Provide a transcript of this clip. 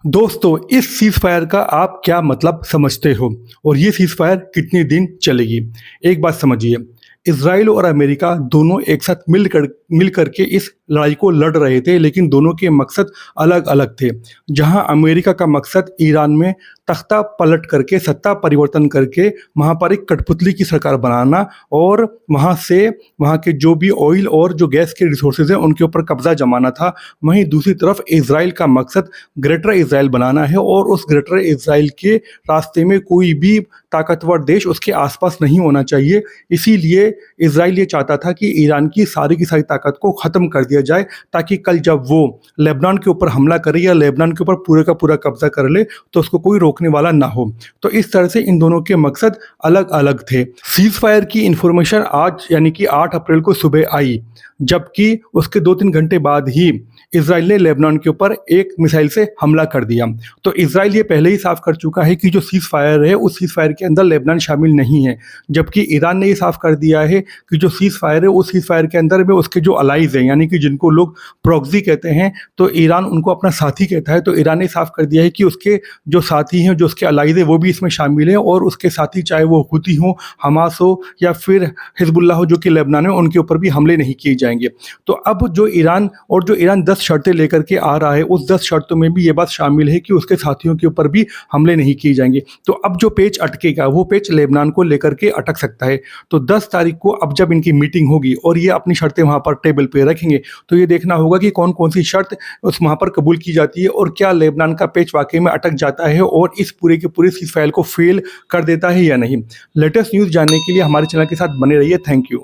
दोस्तों, इस seize fire का आप क्या मतलब समझते हो और ये सीज़ फायर कितने दिन चलेगी? एक बात समझिए, इज़राइल और अमेरिका दोनों एक साथ मिल कर के इस लड़ाई को लड़ रहे थे, लेकिन दोनों के मकसद अलग-अलग थे। जहां अमेरिका का मकसद ईरान में तख्ता पलट करके, सत्ता परिवर्तन करके वहाँ पर एक कठपुतली की सरकार बनाना और वहाँ से वहाँ के जो भी ऑयल और जो गैस के रिसोर्सेज़ हैं, उनके ऊपर कब्ज़ा जमाना था। वहीं दूसरी तरफ इज़राइल का मकसद ग्रेटर इज़राइल बनाना है और उस ग्रेटर इज़राइल के रास्ते में कोई भी ताकतवर देश उसके आसपास नहीं होना चाहिए। इसीलिए इज़राइल ये चाहता था कि ईरान की सारी ताकत को ख़त्म कर दिया जाए, ताकि कल जब वो लेबनान के ऊपर हमला करे या लेबनान के ऊपर पूरे का पूरा कब्ज़ा कर ले, तो उसको कोई रोकने वाला ना हो। तो इस तरह से इन दोनों के मकसद अलग-अलग थे। सीज़ फायर की इन्फॉर्मेशन आज यानी कि 8 अप्रैल को सुबह आई, जबकि उसके 2-3 घंटे बाद ही इज़राइल ने लेबनान के ऊपर एक मिसाइल से हमला कर दिया। तो इज़राइल ये पहले ही साफ़ कर चुका है कि जो सीज़ फायर है, उस सीज़ फायर के अंदर लेबनान शामिल नहीं है। जबकि ईरान ने ये साफ़ कर दिया है कि जो सीज़ फायर है, उस सीज़ फायर के अंदर में उसके जो अलाइज़ हैं, यानी कि जिनको लोग प्रॉक्सी कहते हैं, तो ईरान उनको अपना साथी कहता है। तो ईरान ने साफ़ कर दिया है कि उसके जो साथी हैं, जो उसके अलाइज़ हैं, वो भी इसमें शामिल हैं और उसके साथी चाहे वो हुती हों, हमास हो या फिर हिज़्बुल्लाह हो, जो कि लेबनान है, उनके ऊपर भी हमले नहीं किए जाएँगे। तो अब जो ईरान 10 शर्तें लेकर के आ रहा है, उस 10 शर्तों में भी ये बात शामिल है कि उसके साथियों के ऊपर भी हमले नहीं किए जाएँगे। तो अब जो पेच अटकेगा, वो पेच लेबनान को लेकर के अटक सकता है। तो 10 तारीख को अब जब इनकी मीटिंग होगी और ये अपनी शर्तें वहाँ पर टेबल पे रखेंगे, तो ये देखना होगा कि कौन-कौन सी शर्त वहाँ पर कबूल की जाती है और क्या लेबनान का पेच वाक़ई में अटक जाता है और इस पूरे के पूरे सीज़ फायर को फ़ेल कर देता है या नहीं। लेटेस्ट न्यूज़ जानने के लिए हमारे चैनल के साथ बने रहिए। Thank you.